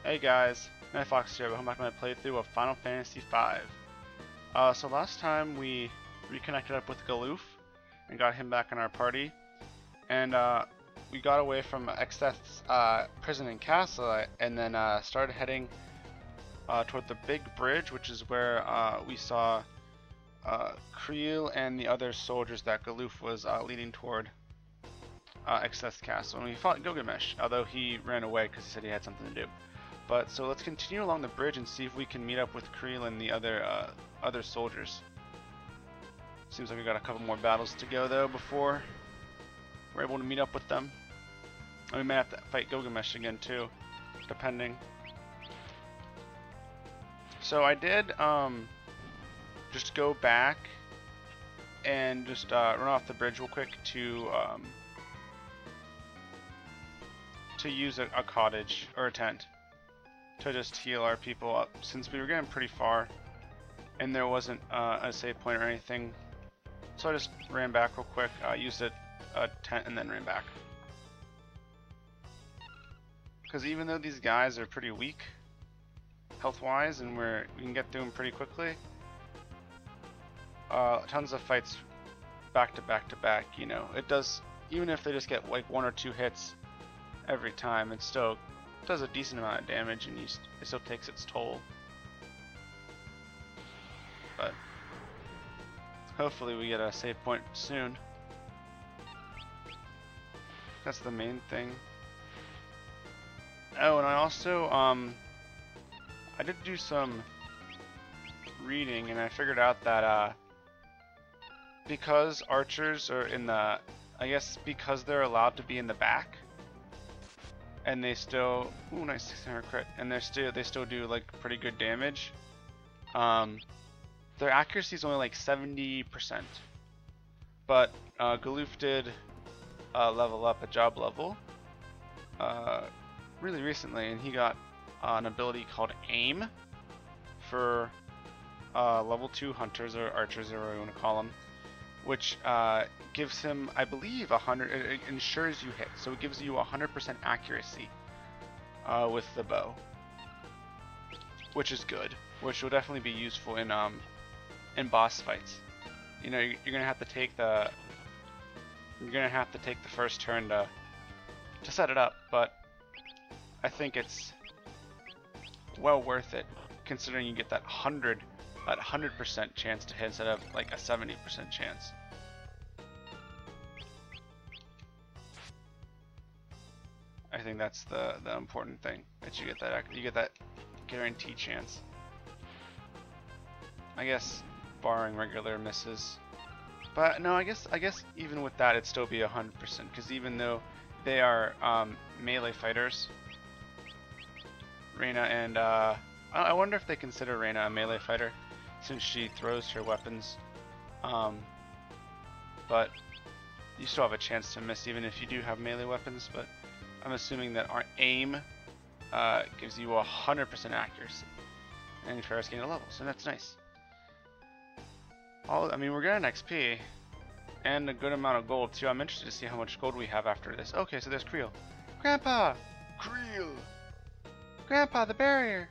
Hey guys, Fox here, welcome back to my playthrough of Final Fantasy V. So last time we reconnected up with Galoof and got him back in our party, and we got away from Exeth's prison and castle, and then started heading toward the big bridge, which is where we saw Krile and the other soldiers that Galoof was leading toward Exeth's castle, and we fought Gilgamesh, although he ran away because he said he had something to do. But so let's continue along the bridge and see if we can meet up with Krile and the other soldiers. Seems like we got a couple more battles to go though before we're able to meet up with them. And we may have to fight Gilgamesh again too, depending. So I did just go back and just run off the bridge real quick to use a cottage or a tent to just heal our people up, since we were getting pretty far and there wasn't a save point or anything. So I just ran back real quick, used a tent, and then ran back. Because even though these guys are pretty weak health-wise, and we can get through them pretty quickly, tons of fights back to back to back. You know, it does. Even if they just get like 1 or 2 hits every time, it still does a decent amount of damage, and it still takes its toll. But hopefully we get a save point soon. That's the main thing. Oh, and I also I did do some reading, and I figured out that because archers are in the, I guess because they're allowed to be in the back, and they still, ooh, nice 600 crit, and they still do like pretty good damage. Their accuracy is only like 70%, but Galoof did level up a job level really recently, and he got an ability called Aim for level 2 hunters or archers, or whatever you want to call them, which gives him, I believe, 100. It ensures you hit, so it gives you 100% accuracy with the bow, which is good. Which will definitely be useful in boss fights. You know, you're gonna have to take the first turn to set it up, but I think it's well worth it, considering you get that 100% chance to hit instead of like a 70% chance. I think that's the important thing, that you get that guaranteed chance. I guess barring regular misses, but no, I guess even with that it'd still be 100%, because even though they are melee fighters, Reyna and I wonder if they consider Reyna a melee fighter, since she throws her weapons, but you still have a chance to miss even if you do have melee weapons. But I'm assuming that our aim gives you 100% accuracy, and Ferris gained a level, so that's nice. I mean, we're getting XP and a good amount of gold too. I'm interested to see how much gold we have after this. Okay, so there's Krile. Grandpa! Krile! Grandpa, the barrier!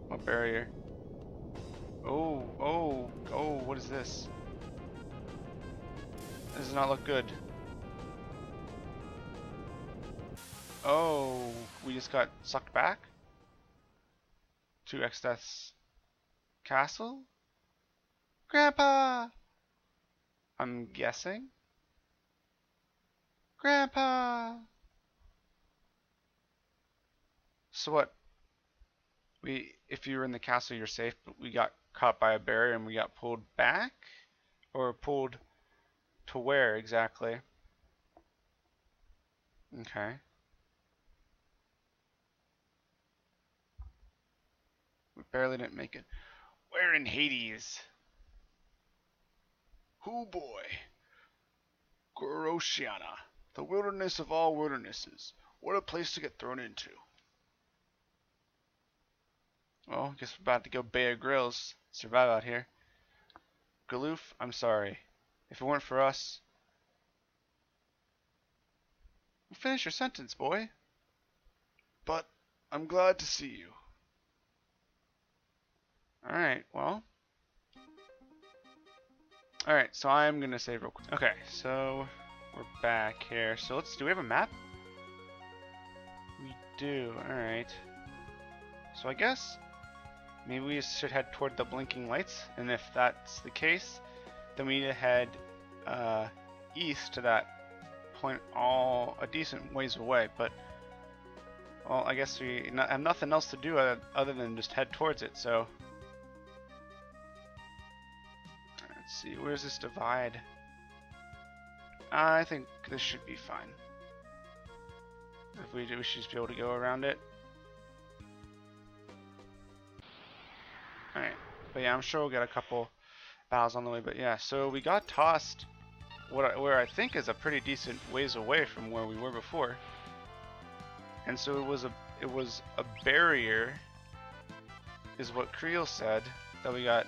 What barrier? Oh, what is this? This does not look good. Oh, we just got sucked back to Exeth's castle? Grandpa! I'm guessing? Grandpa! So what? If you were in the castle, you're safe, but we got caught by a barrier and we got pulled back? Or pulled to where exactly? Okay. We barely didn't make it. We're in Hades. Hoo boy. Goroshiana. The wilderness of all wildernesses. What a place to get thrown into. Well, I guess we're about to go Bear Grylls. Survive out here. Galoof, I'm sorry. If it weren't for us... Finish your sentence, boy. but I'm glad to see you. Alright, well. Alright, so I'm gonna save real quick. Okay, so we're back here. So do we have a map? We do, alright. So I guess maybe we should head toward the blinking lights, and if that's the case, then we need to head east to that point a decent ways away, but well, I guess we have nothing else to do other than just head towards it, so let's see, where's this divide? I think this should be fine. If we do, we should just be able to go around it. Alright, but yeah, I'm sure we'll get a couple battles on the way, but yeah, so we got tossed where I think is a pretty decent ways away from where we were before. And so it was a barrier, is what Krile said, that we got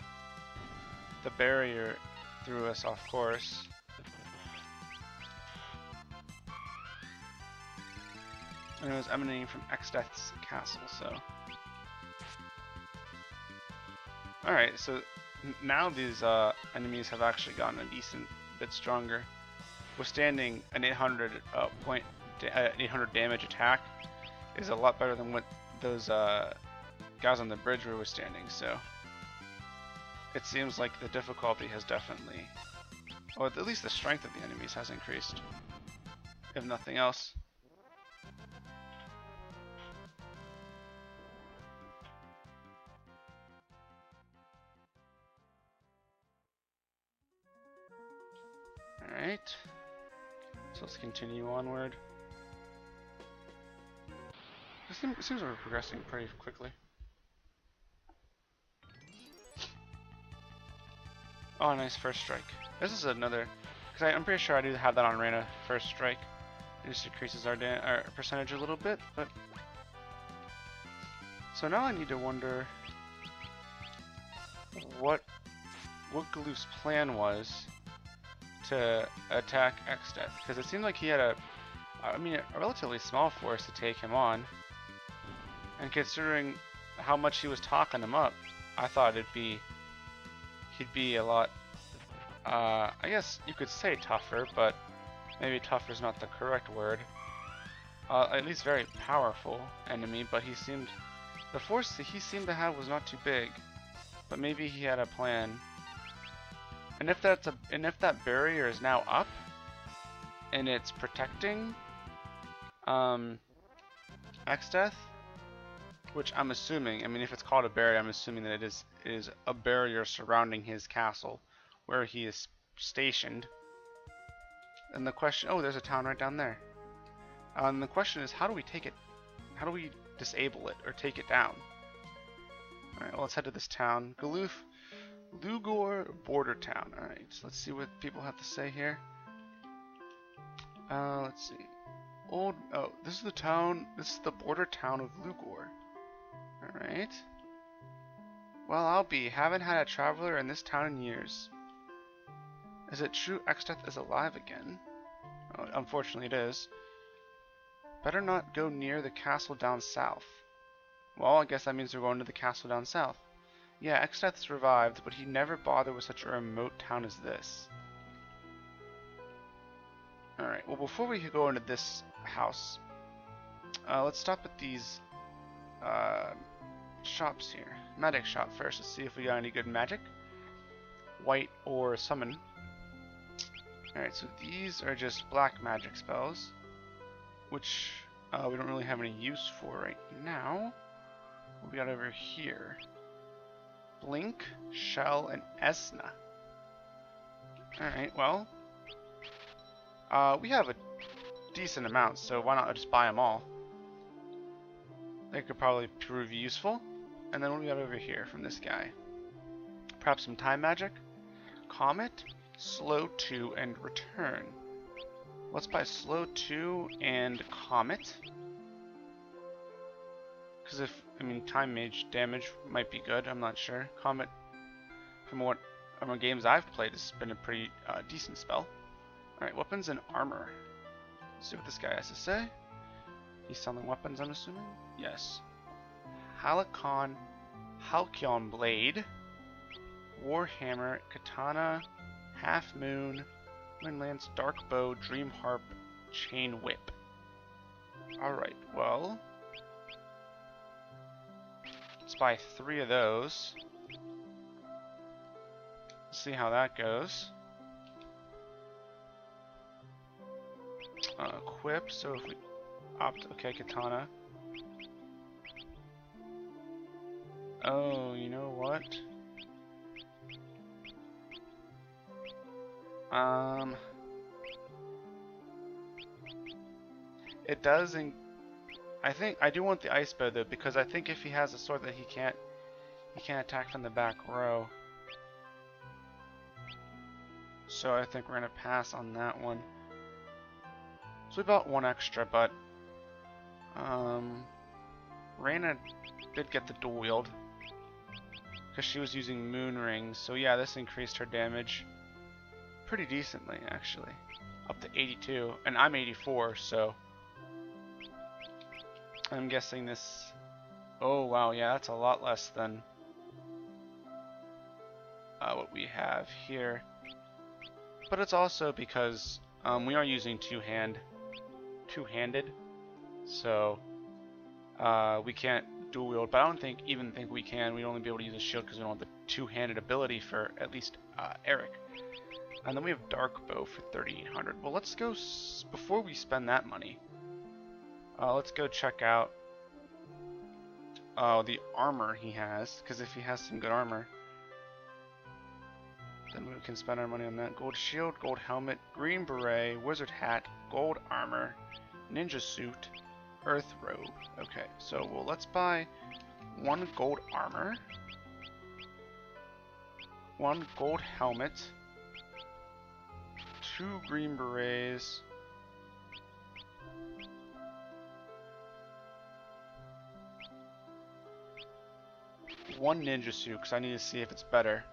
the barrier threw us off course. And it was emanating from Exdeath's castle, so. Alright, so now these enemies have actually gotten a decent bit stronger. Withstanding an 800 damage attack is a lot better than what those guys on the bridge were withstanding, so it seems like the difficulty has definitely, or at least the strength of the enemies has increased, if nothing else. Alright, so let's continue onward. It seems like we're progressing pretty quickly. Oh, nice first strike. This is another, because I'm pretty sure I do have that on Reyna, first strike. It just decreases our percentage a little bit, but. So now I need to wonder what Galoof's plan was to attack Exdeath, because it seemed like he had a relatively small force to take him on, and considering how much he was talking him up, I thought he'd be a lot, I guess you could say tougher, but maybe tougher is not the correct word. At least very powerful enemy, but the force that he seemed to have was not too big, but maybe he had a plan. And if that barrier is now up and it's protecting Exdeath, which I'm assuming, I mean, if it's called a barrier, I'm assuming that it is a barrier surrounding his castle where he is stationed. And the question, oh, there's a town right down there. And the question is, how do we take it? How do we disable it or take it down? Alright, well, let's head to this town. Lugor border town. Alright, so let's see what people have to say here. Let's see. This is the town. This is the border town of Lugor. Alright. Well, haven't had a traveler in this town in years. Is it true Exdeath is alive again? Oh, unfortunately it is. Better not go near the castle down south. Well, I guess that means we're going to the castle down south. Yeah, Exdeath's revived, but he never bothered with such a remote town as this. Alright, well, before we go into this house, let's stop at these shops here. Magic shop first. Let's see if we got any good magic. White or summon. Alright, so these are just black magic spells, which we don't really have any use for right now. What we got over here? Blink, Shell, and Esna. Alright, well, we have a decent amount, so why not just buy them all? They could probably prove useful. And then what do we got over here from this guy? Perhaps some time magic? Comet, Slow 2, and Return. Let's buy Slow 2 and Comet. Because time mage damage might be good, I'm not sure. Comet, from games I've played, has been a pretty decent spell. Alright, weapons and armor. Let's see what this guy has to say. He's selling weapons, I'm assuming? Yes. Halcyon Blade, Warhammer, Katana, Half Moon, Wind Lance, Dark Bow, Dream Harp, Chain Whip. Alright, well, let's buy 3 of those. See how that goes. Equip, so if we opt, okay, Katana. Oh, you know what? It does, I think I do want the ice bow though, because I think if he has a sword that he can't attack from the back row. So I think we're gonna pass on that one. So we bought 1 extra, but Reyna did get the dual wield because she was using moon rings. So yeah, this increased her damage pretty decently actually, up to 82, and I'm 84, so I'm guessing this. Oh wow, yeah, that's a lot less than what we have here. But it's also because we are using two-handed, so we can't dual wield. But I don't even think we can. We'd only be able to use a shield because we don't have the two-handed ability for at least Eric. And then we have Dark Bow for 3,800. Well, let's go before we spend that money. Let's go check out the armor he has, because if he has some good armor, then we can spend our money on that. Gold shield, gold helmet, green beret, wizard hat, gold armor, ninja suit, earth robe. Okay, so well, let's buy 1 gold armor, 1 gold helmet, 2 green berets, 1 ninja suit, because I need to see if it's better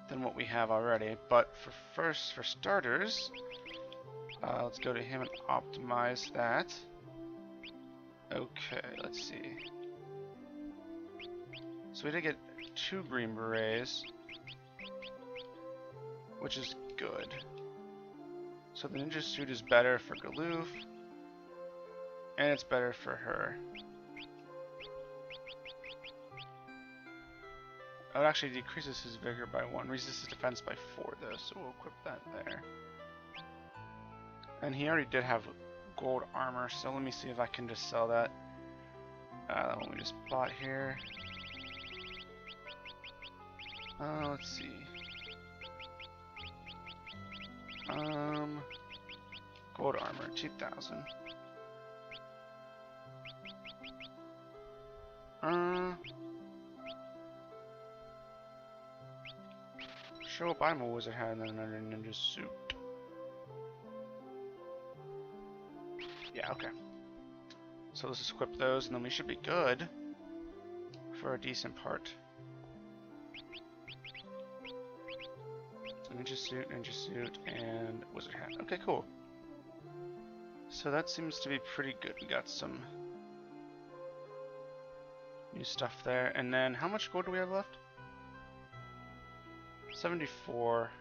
than what we have already. But for starters, let's go to him and optimize that. Okay, let's see. So we did get 2 green berets, which is good. So the ninja suit is better for Galoof, and it's better for her. Oh, it actually decreases his vigor by 1, resists his defense by 4 though, so we'll equip that there. And he already did have gold armor, so let me see if I can just sell that. That one we just bought here. Let's see. Gold armor, 2,000. Show up item a wizard hat and then another ninja suit. Yeah, okay. So let's equip those and then we should be good for a decent part. So ninja suit, and wizard hat. Okay, cool. So that seems to be pretty good. We got some new stuff there. And then how much gold do we have left? 74.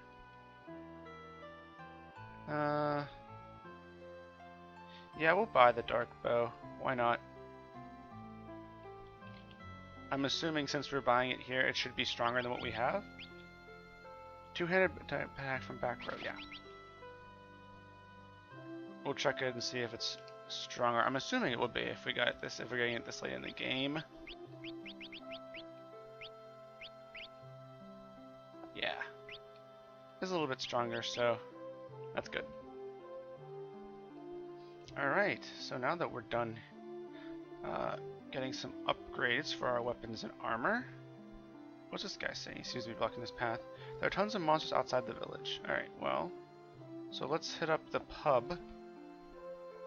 Yeah, we'll buy the dark bow. Why not? I'm assuming since we're buying it here, it should be stronger than what we have. Two-handed attack from back row, yeah. We'll check it and see if it's stronger. I'm assuming it would be if we're getting it this late in the game. Yeah. It's a little bit stronger, so that's good. Alright, so now that we're done getting some upgrades for our weapons and armor. What's this guy saying? He seems to be blocking this path. There are tons of monsters outside the village. Alright, well, so let's hit up the pub.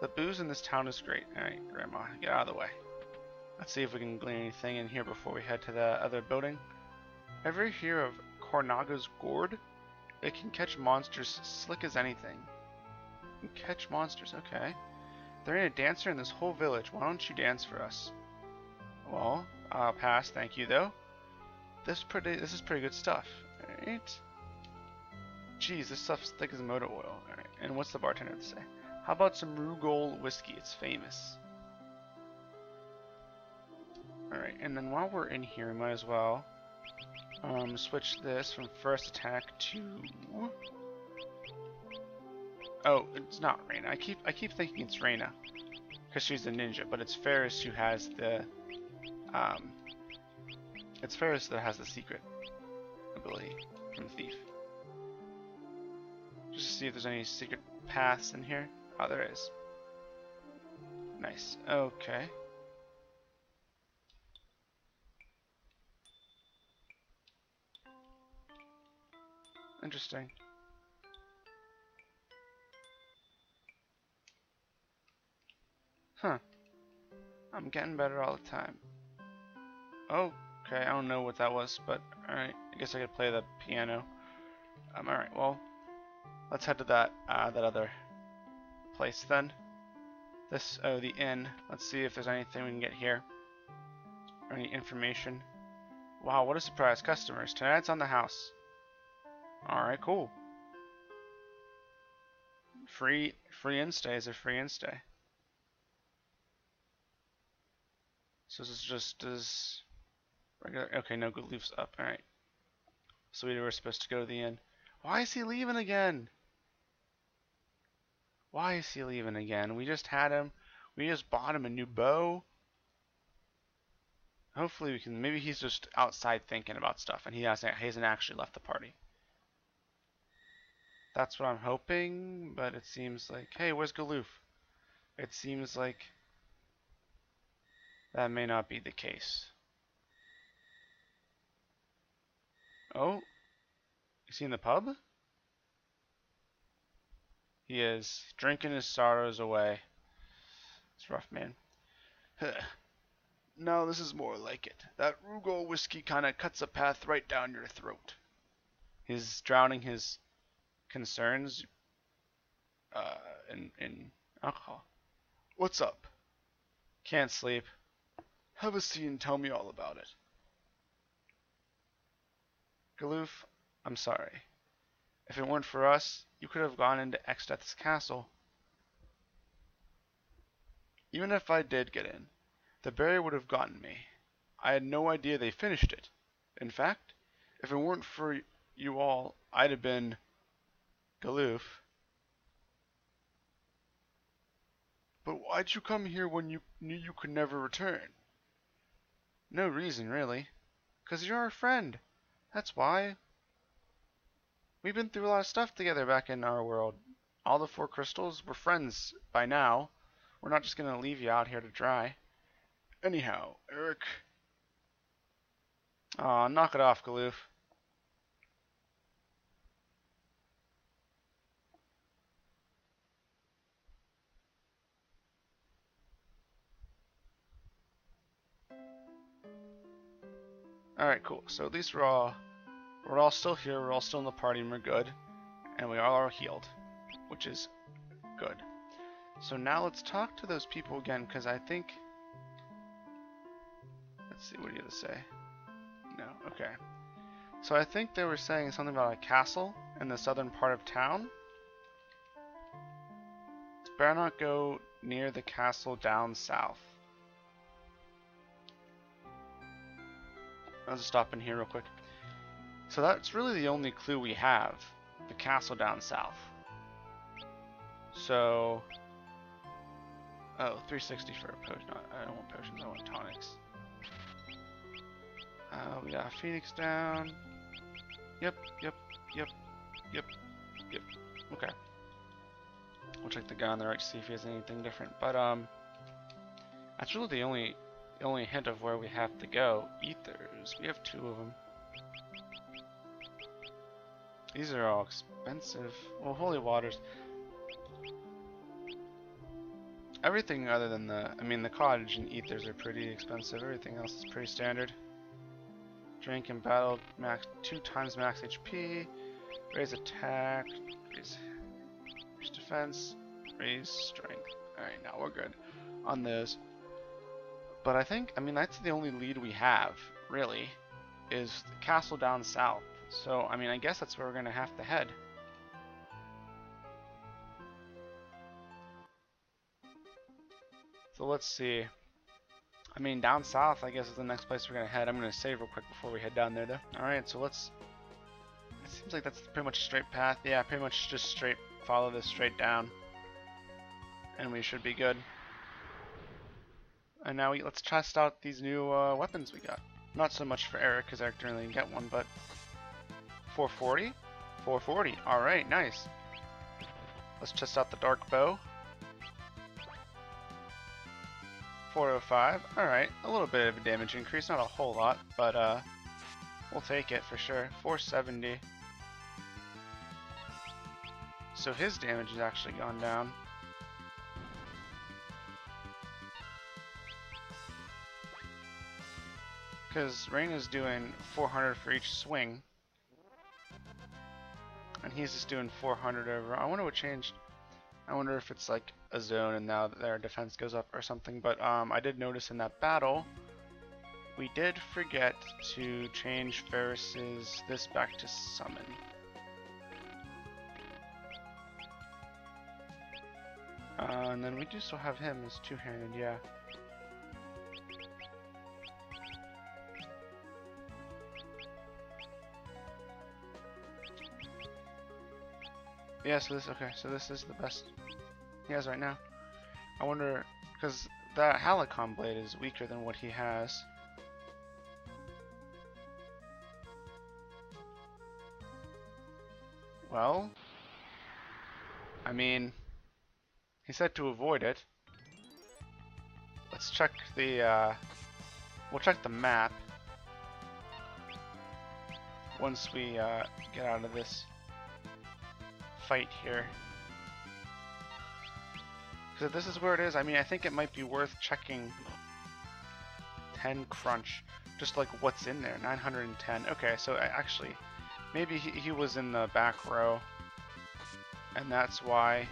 The booze in this town is great. Alright, Grandma, get out of the way. Let's see if we can glean anything in here before we head to the other building. Ever hear of Cornaga's Gourd? It can catch monsters slick as anything. Catch monsters, okay. There ain't a dancer in this whole village. Why don't you dance for us? Well, I'll pass. Thank you, though. This is pretty good stuff. Alright. Geez, this stuff's thick as motor oil. Alright. And what's the bartender to say? How about some Rugol whiskey? It's famous. Alright, and then while we're in here, we might as well switch this from first attack to... Oh, it's not Reina. I keep thinking it's Reina because she's a ninja, but it's Ferris who has the it's Ferris that has the secret ability from Thief. Just to see if there's any secret paths in here. Oh, there is. Nice. Okay. Interesting. Huh. I'm getting better all the time. Okay, I don't know what that was, but alright. I guess I could play the piano. Alright, well, let's head to that other place then. The inn. Let's see if there's anything we can get here. Or any information. Wow, what a surprise. Customers. Tonight's on the house. Alright, cool. Free in-stay is a free in-stay. So this is just as regular. Okay, no, Galoof's up. Alright. So we were supposed to go to the inn. Why is he leaving again? Why is he leaving again? We just had him. We just bought him a new bow. Hopefully we can. Maybe he's just outside thinking about stuff and he hasn't actually left the party. That's what I'm hoping, but it seems like... Hey, where's Galoof? It seems like that may not be the case. Oh? Is he in the pub? He is. Drinking his sorrows away. It's rough, man. No, this is more like it. That Rugol whiskey kinda cuts a path right down your throat. He's drowning his concerns in alcohol. What's up? Can't sleep. Have a seat and tell me all about it. Galoof, I'm sorry. If it weren't for us, you could have gone into Exdeath's castle. Even if I did get in, the barrier would have gotten me. I had no idea they finished it. In fact, if it weren't for you all, I'd have been... Galoof. But why'd you come here when you knew you could never return? No reason, really. 'Cause you're our friend. That's why. We've been through a lot of stuff together back in our world. All the 4 crystals, we're friends by now. We're not just gonna leave you out here to dry. Anyhow, Eric... Aw, knock it off, Galoof. Alright, cool. So at least we're all still here, we're all still in the party and we're good. And we all are healed, which is good. So now let's talk to those people again, because I think... Let's see, what do you have to say? No, okay. So I think they were saying something about a castle in the southern part of town. Better not go near the castle down south. I'll just stop in here real quick. So that's really the only clue we have. The castle down south. So... Oh, 360 for a potion. I don't want potions, I want tonics. We got Phoenix down. Yep. Okay. We'll check the guy on the right to see if he has anything different. But, that's really the only hint of where we have to go. Ethers. We have 2 of them. These are all expensive. Well, holy waters. Everything other than the cottage and ethers are pretty expensive. Everything else is pretty standard. Drink in battle, max 2 times max HP. Raise attack. Raise defense. Raise strength. Alright, now we're good on those. But I think, I mean, that's the only lead we have, really, is the castle down south. So, I mean, I guess that's where we're going to have to head. So let's see. I mean, down south, I guess, is the next place we're going to head. I'm going to save real quick before we head down there, though. Alright, so let's... It seems like that's pretty much a straight path. Yeah, pretty much just straight, follow this straight down. And we should be good. And now let's test out these new weapons we got. Not so much for Eric, because Eric didn't really get one, but... 440? 440. Alright, nice. Let's test out the dark bow. 405. Alright, a little bit of a damage increase, not a whole lot, but we'll take it for sure. 470. So his damage has actually gone down. Because Rain is doing 400 for each swing. And he's just doing 400 over. I wonder what changed. I wonder if it's like a zone and now their defense goes up or something. But I did notice in that battle, we did forget to change Ferris's this back to summon. And then we do still have him as two-handed, yeah. Yeah, so this is the best he has right now. I wonder, because that Halicon blade is weaker than what he has. Well, I mean, he said to avoid it. Let's check the, we'll check the map once we get out of this fight here. So this is where it is. I mean, I think it might be worth checking 10 crunch, just like what's in there. 910. Okay, so actually, maybe he was in the back row, and that's why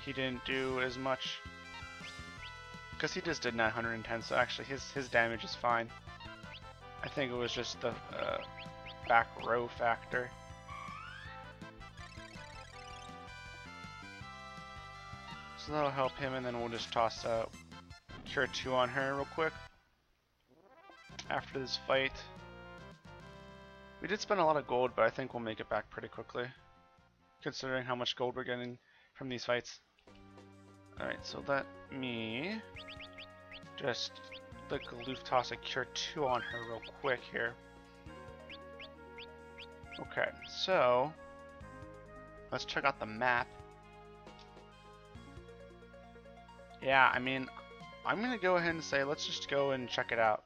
he didn't do as much. Because he just did 910, so actually his damage is fine. I think it was just the back row factor. So that'll help him, and then we'll just toss Cure 2 on her real quick. After this fight. We did spend a lot of gold, but I think we'll make it back pretty quickly, considering how much gold we're getting from these fights. Alright, so let me just the Galoof toss a Cure 2 on her real quick here. Okay, so let's check out the map. Yeah, I mean, I'm gonna go ahead and say let's just go and check it out.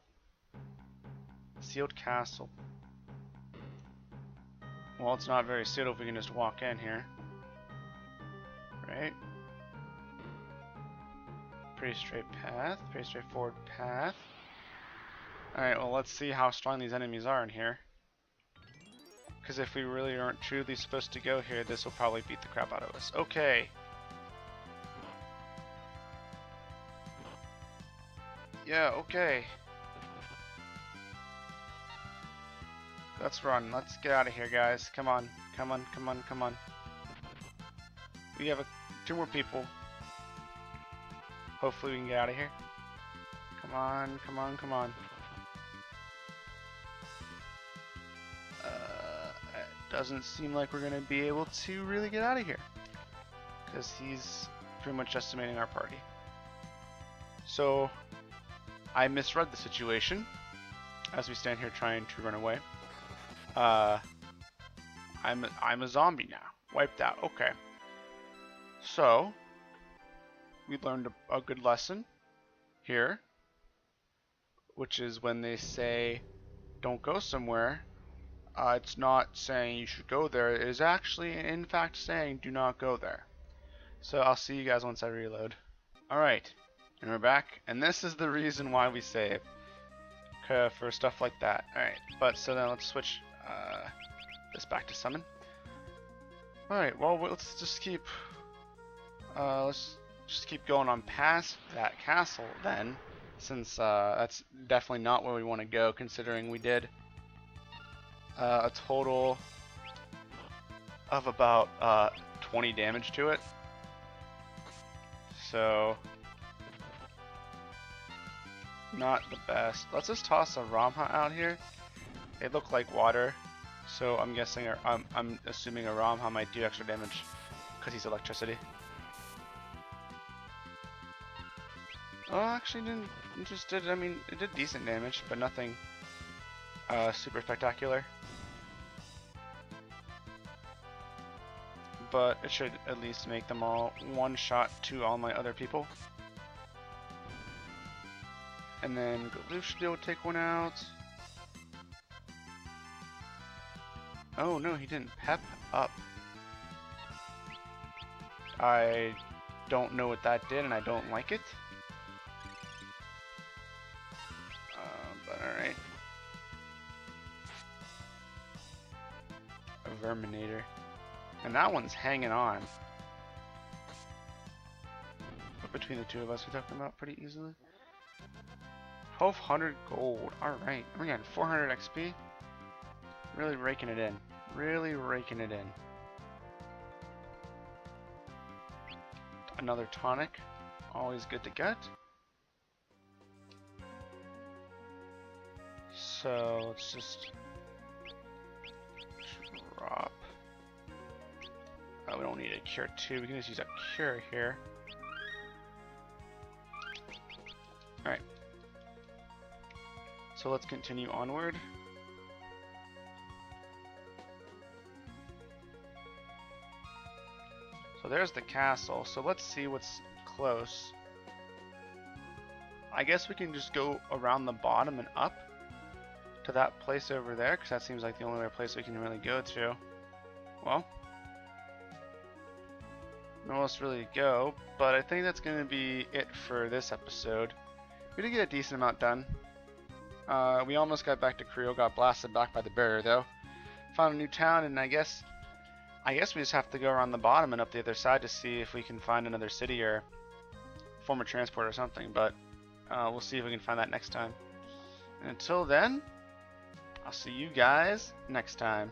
Sealed castle. Well, it's not very sealed if we can just walk in here. Right? Pretty straight path, pretty straightforward path. Alright, well let's see how strong these enemies are in here. Because if we really aren't truly supposed to go here, this will probably beat the crap out of us. Okay. Yeah, okay. Let's run. Let's get out of here, guys. Come on. Come on, come on, come on. We have 2 more people. Hopefully we can get out of here. Come on, come on, come on. It doesn't seem like we're going to be able to really get out of here. Because he's pretty much decimating our party. So, I misread the situation as we stand here trying to run away. I'm a zombie now. Wiped out. Okay. So, we learned a good lesson here, which is when they say don't go somewhere, it's not saying you should go there. It is actually, in fact, saying do not go there. So I'll see you guys once I reload. Alright, and we're back, and this is the reason why we save. For stuff like that. Alright, but so then let's switch this back to summon. Alright, well let's just keep let's just keep going on past that castle then, since that's definitely not where we want to go, considering we did a total of about 20 damage to it. So, not the best. Let's just toss a Ramha out here. They look like water, so I'm guessing, I'm assuming a Ramha might do extra damage because he's electricity. Oh, actually didn't. It just did. I mean, it did decent damage, but nothing super spectacular. But it should at least make them all one shot to all my other people. And then Galoof should be able to take one out. Oh no, he didn't. Pep up. I don't know what that did, and I don't like it. But alright. A Verminator. And that one's hanging on. But between the two of us, we took them out pretty easily. 1200 gold. Alright. We're getting 400 XP. Really raking it in. Really raking it in. Another tonic. Always good to get. So let's just drop. Oh, we don't need a cure 2. We can just use a cure here. Alright. So let's continue onward. So there's the castle. So let's see what's close. I guess we can just go around the bottom and up to that place over there, because that seems like the only other place we can really go to. Well, nowhere else really to go, but I think that's going to be it for this episode. We did get a decent amount done. We almost got back to Krile, got blasted back by the barrier though. Found a new town, and I guess we just have to go around the bottom and up the other side to see if we can find another city or form of transport or something, but we'll see if we can find that next time. And until then, I'll see you guys next time.